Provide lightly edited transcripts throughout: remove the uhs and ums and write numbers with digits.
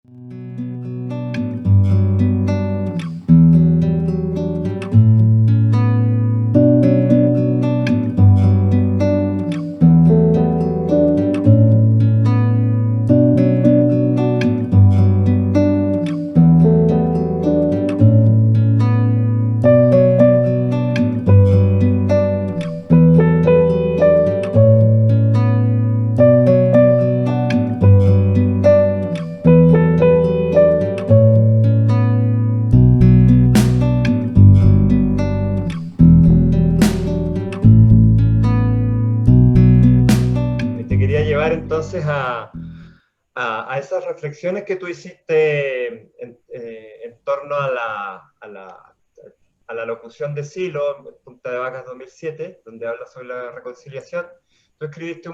Te quería llevar entonces a esas reflexiones que tú hiciste en torno a la locución de Silo, Punta de Vacas 2007, donde habla sobre la reconciliación. Tú escribiste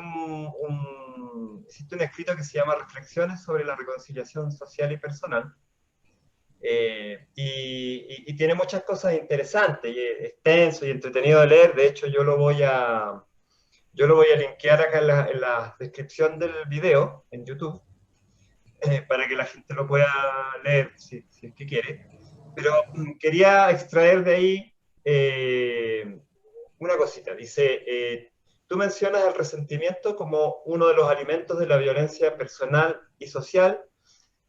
hiciste un escrito que se llama Reflexiones sobre la reconciliación social y personal. Y tiene muchas cosas interesantes, y es extenso y entretenido de leer. De hecho, yo lo voy a linkear acá en la descripción del video en YouTube, para que la gente lo pueda leer si es que quiere. Pero quería extraer de ahí una cosita. Dice, tú mencionas el resentimiento como uno de los alimentos de la violencia personal y social,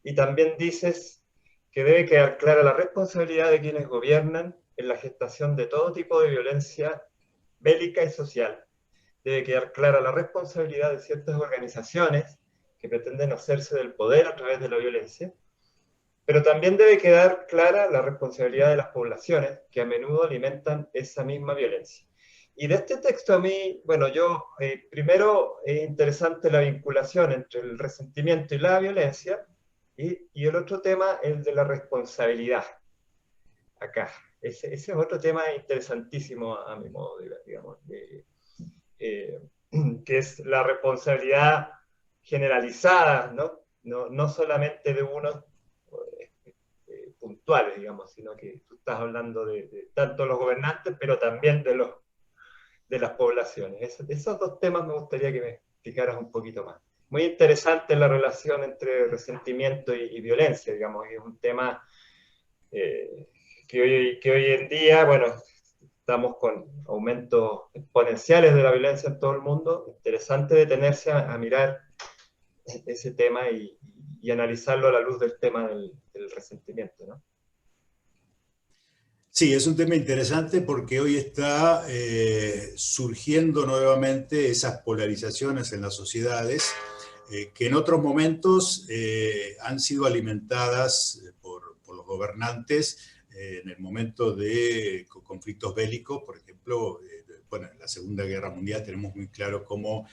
y también dices que debe quedar clara la responsabilidad de quienes gobiernan en la gestación de todo tipo de violencia bélica y social. Debe quedar clara la responsabilidad de ciertas organizaciones que pretenden hacerse del poder a través de la violencia, pero también debe quedar clara la responsabilidad de las poblaciones que a menudo alimentan esa misma violencia. Y de este texto a mí, bueno, primero es interesante la vinculación entre el resentimiento y la violencia, y el otro tema, el de la responsabilidad, acá. Ese es otro tema interesantísimo a mi modo de ver, digamos, eh, que es la responsabilidad generalizada, ¿no? No solamente de unos puntuales, digamos, sino que tú estás hablando de tanto los gobernantes, pero también de las poblaciones. Esos dos temas me gustaría que me explicaras un poquito más. Muy interesante la relación entre resentimiento y violencia, digamos, es un tema eh, que hoy en día, bueno, estamos con aumentos exponenciales de la violencia en todo el mundo. Interesante detenerse a mirar ese tema y analizarlo a la luz del tema del resentimiento, ¿no? Sí, es un tema interesante porque hoy está surgiendo nuevamente esas polarizaciones en las sociedades que en otros momentos han sido alimentadas por los gobernantes en el momento de conflictos bélicos, por ejemplo. Bueno, en la Segunda Guerra Mundial tenemos muy claro cómo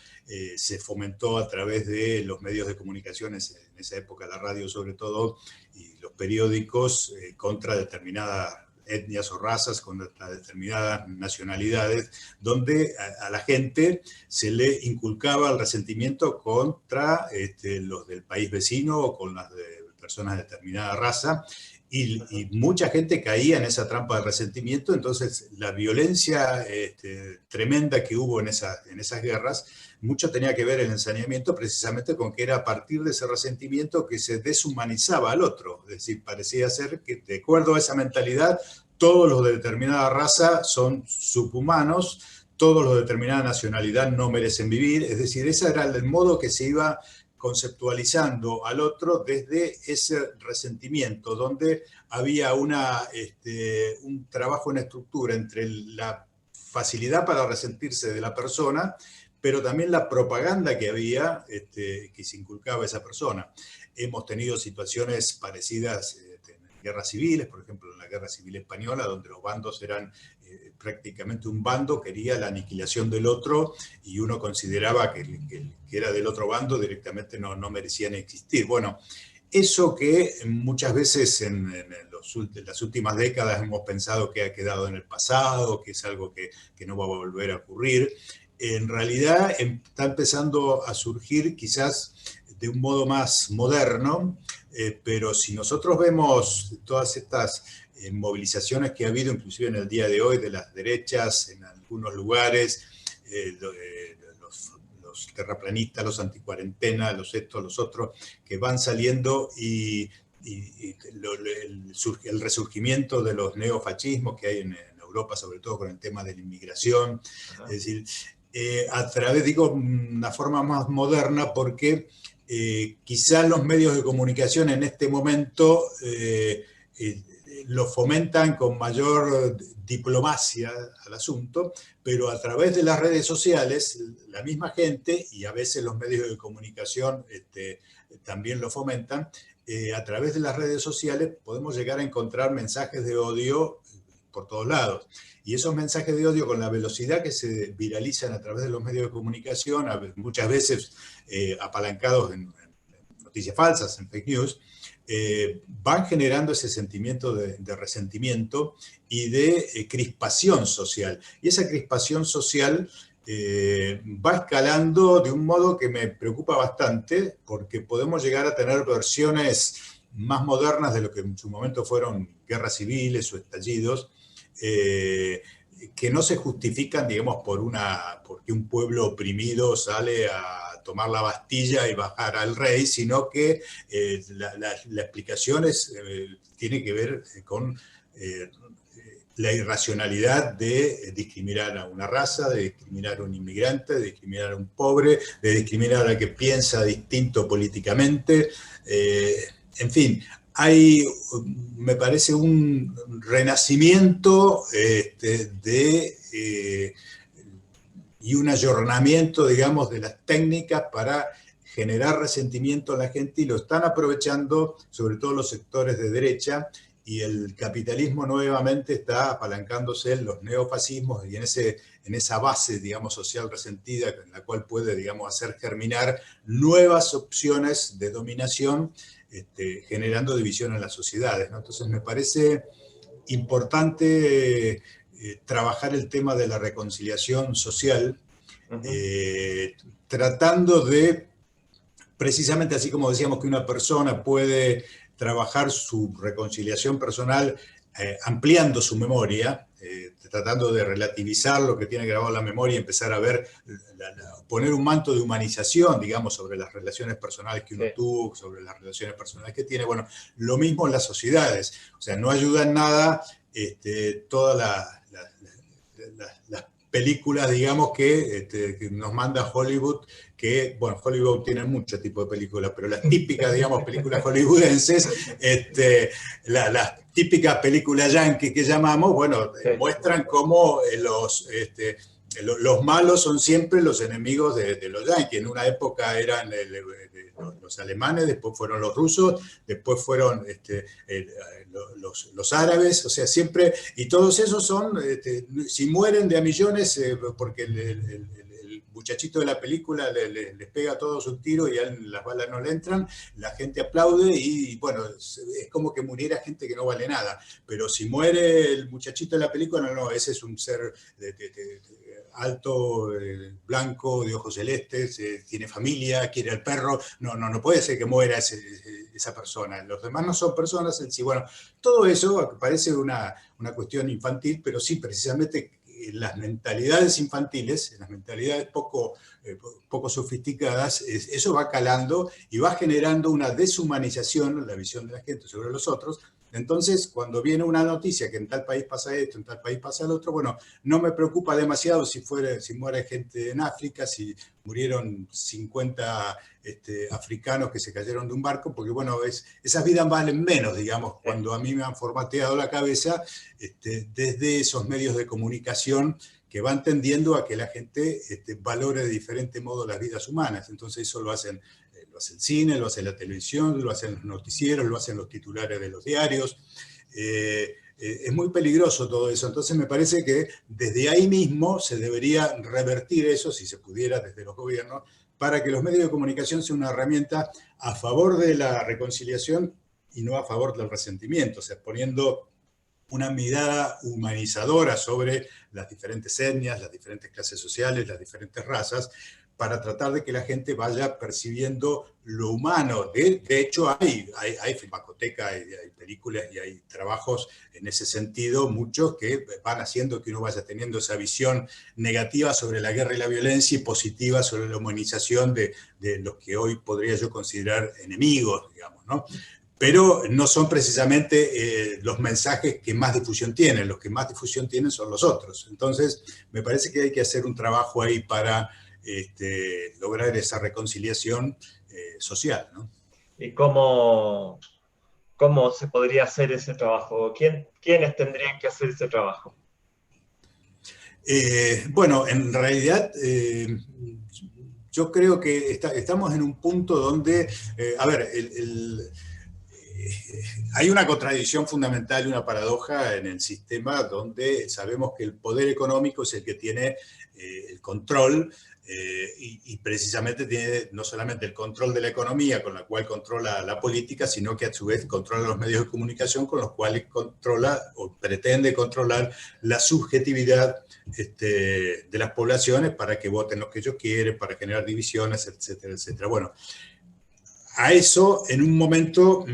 se fomentó a través de los medios de comunicaciones, en esa época la radio sobre todo, y los periódicos contra determinadas etnias o razas, contra determinadas nacionalidades, donde a la gente se le inculcaba el resentimiento contra los del país vecino o con las de personas de determinada raza, y mucha gente caía en esa trampa de resentimiento. Entonces la violencia tremenda que hubo en esas guerras, mucho tenía que ver el ensañamiento precisamente con que era a partir de ese resentimiento que se deshumanizaba al otro. Es decir, parecía ser que, de acuerdo a esa mentalidad, todos los de determinada raza son subhumanos, todos los de determinada nacionalidad no merecen vivir. Es decir, ese era el modo que se iba conceptualizando al otro desde ese resentimiento, donde había un trabajo en estructura entre la facilidad para resentirse de la persona, pero también la propaganda que había, que se inculcaba a esa persona. Hemos tenido situaciones parecidas en guerras civiles, por ejemplo, en la Guerra Civil Española, donde los bandos eran prácticamente un bando quería la aniquilación del otro y uno consideraba que era del otro bando directamente no merecían existir. Bueno, eso que muchas veces en las últimas décadas hemos pensado que ha quedado en el pasado, que es algo que no va a volver a ocurrir, en realidad está empezando a surgir quizás de un modo más moderno, pero si nosotros vemos todas estas movilizaciones que ha habido, inclusive en el día de hoy, de las derechas en algunos lugares, los terraplanistas, los anticuarentena, los estos, los otros, que van saliendo y el resurgimiento de los neofascismos que hay en Europa, sobre todo con el tema de la inmigración. Ajá. Es decir, a través, digo, una forma más moderna, porque quizás los medios de comunicación en este momento lo fomentan con mayor diplomacia al asunto, pero a través de las redes sociales, la misma gente, y a veces los medios de comunicación también lo fomentan, a través de las redes sociales podemos llegar a encontrar mensajes de odio por todos lados. Y esos mensajes de odio, con la velocidad que se viralizan a través de los medios de comunicación, muchas veces apalancados en noticias falsas, en fake news, van generando ese sentimiento de resentimiento y de crispación social. Y esa crispación social va escalando de un modo que me preocupa bastante, porque podemos llegar a tener versiones más modernas de lo que en su momento fueron guerras civiles o estallidos, que no se justifican, digamos, porque un pueblo oprimido sale a tomar la Bastilla y bajar al rey, sino que la explicación tiene que ver con la irracionalidad de discriminar a una raza, de discriminar a un inmigrante, de discriminar a un pobre, de discriminar a que piensa distinto políticamente. En fin, hay, me parece, un renacimiento y un ayornamiento, digamos, de las técnicas para generar resentimiento a la gente, y lo están aprovechando sobre todo los sectores de derecha, y el capitalismo nuevamente está apalancándose en los neofascismos y en esa base, digamos, social resentida, en la cual puede, digamos, hacer germinar nuevas opciones de dominación, generando división en las sociedades, ¿no? Entonces me parece importante trabajar el tema de la reconciliación social, tratando de, precisamente así como decíamos que una persona puede trabajar su reconciliación personal ampliando su memoria, tratando de relativizar lo que tiene grabado en la memoria y empezar a ver, poner un manto de humanización, digamos, sobre las relaciones personales que uno tuvo, sobre las relaciones personales que tiene. Bueno, lo mismo en las sociedades. O sea, no ayuda en nada todas las películas, digamos, que nos manda Hollywood, que, bueno, Hollywood tiene muchos tipos de películas, pero las típicas, digamos, películas hollywoodenses, las típicas películas yankee que llamamos, bueno, muestran cómo los malos son siempre los enemigos de los yankees. En una época eran los alemanes, después fueron los rusos, después fueron los árabes, o sea, siempre, y todos esos son, si mueren de a millones, porque el muchachito de la película les pega a todos un tiro y las balas no le entran, la gente aplaude y bueno, es como que muriera gente que no vale nada. Pero si muere el muchachito de la película, no, ese es un ser alto, blanco, de ojos celestes, tiene familia, quiere al perro, no puede ser que muera esa persona. Los demás no son personas en sí. Bueno, todo eso parece una cuestión infantil, pero sí, precisamente en las mentalidades infantiles, en las mentalidades poco sofisticadas, eso va calando y va generando una deshumanización en la visión de la gente sobre los otros. Entonces, cuando viene una noticia que en tal país pasa esto, en tal país pasa lo otro, bueno, no me preocupa demasiado si muere gente en África, si murieron 50 africanos que se cayeron de un barco, porque bueno, esas vidas valen menos, digamos, cuando a mí me han formateado la cabeza desde esos medios de comunicación que van tendiendo a que la gente valore de diferente modo las vidas humanas. Entonces eso lo hace el cine, lo hace la televisión, lo hacen los noticieros, lo hacen los titulares de los diarios. Es muy peligroso todo eso. Entonces me parece que desde ahí mismo se debería revertir eso, si se pudiera desde los gobiernos, para que los medios de comunicación sean una herramienta a favor de la reconciliación y no a favor del resentimiento, o sea, poniendo una mirada humanizadora sobre las diferentes etnias, las diferentes clases sociales, las diferentes razas, para tratar de que la gente vaya percibiendo lo humano. De hecho, hay filmacoteca, hay películas y hay trabajos en ese sentido, muchos que van haciendo que uno vaya teniendo esa visión negativa sobre la guerra y la violencia y positiva sobre la humanización de los que hoy podría yo considerar enemigos, digamos, ¿no? Pero no son precisamente los mensajes que más difusión tienen. Los que más difusión tienen son los otros. Entonces, me parece que hay que hacer un trabajo ahí para lograr esa reconciliación social, ¿no? ¿Y cómo se podría hacer ese trabajo? ¿Quiénes tendrían que hacer ese trabajo? Bueno, en realidad yo creo que estamos en un punto donde, a ver, hay una contradicción fundamental y una paradoja en el sistema donde sabemos que el poder económico es el que tiene el control y precisamente tiene no solamente el control de la economía con la cual controla la política, sino que a su vez controla los medios de comunicación con los cuales controla o pretende controlar la subjetividad de las poblaciones para que voten lo que ellos quieren, para generar divisiones, etcétera, etcétera. Bueno, a eso, en un momento,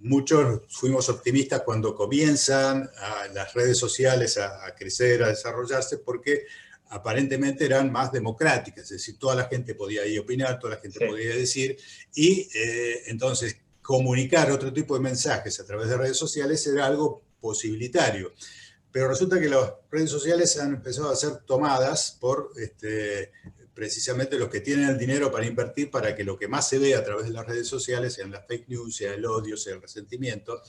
muchos fuimos optimistas cuando comienzan las redes sociales a crecer, a desarrollarse, porque aparentemente eran más democráticas, es decir, toda la gente podía ahí opinar, toda la gente podía decir, y entonces comunicar otro tipo de mensajes a través de redes sociales era algo posibilitario. Pero resulta que las redes sociales han empezado a ser tomadas por precisamente los que tienen el dinero para invertir para que lo que más se ve a través de las redes sociales sean las fake news, sea el odio, sea el resentimiento.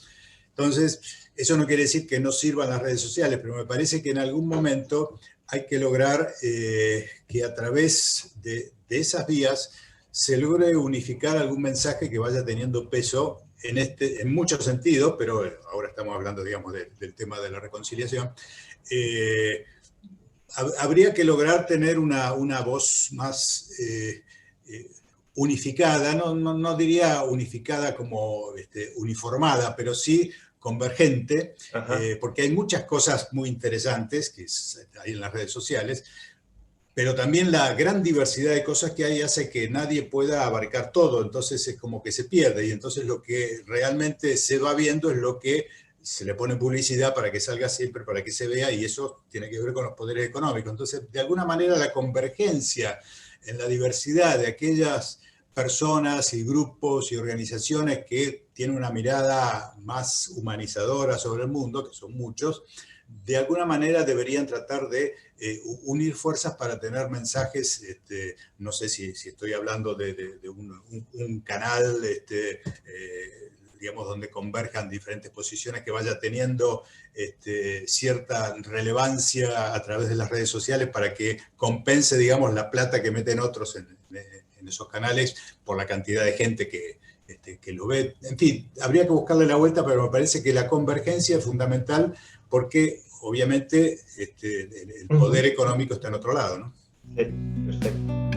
Entonces, eso no quiere decir que no sirvan las redes sociales, pero me parece que en algún momento hay que lograr que a través de esas vías se logre unificar algún mensaje que vaya teniendo peso en muchos sentidos, pero ahora estamos hablando, digamos, del tema de la reconciliación. Habría que lograr tener una voz más unificada, no diría unificada como uniformada, pero sí convergente, porque hay muchas cosas muy interesantes que hay en las redes sociales, pero también la gran diversidad de cosas que hay hace que nadie pueda abarcar todo, entonces es como que se pierde, y entonces lo que realmente se va viendo es lo que se le pone publicidad para que salga siempre, para que se vea, y eso tiene que ver con los poderes económicos. Entonces, de alguna manera, la convergencia en la diversidad de aquellas personas y grupos y organizaciones que tienen una mirada más humanizadora sobre el mundo, que son muchos, de alguna manera deberían tratar de unir fuerzas para tener mensajes, no sé si estoy hablando de un canal, digamos, donde converjan diferentes posiciones, que vaya teniendo cierta relevancia a través de las redes sociales para que compense, digamos, la plata que meten otros en esos canales por la cantidad de gente que lo ve. En fin, habría que buscarle la vuelta, pero me parece que la convergencia es fundamental porque obviamente el poder económico está en otro lado, ¿no? Sí, perfecto.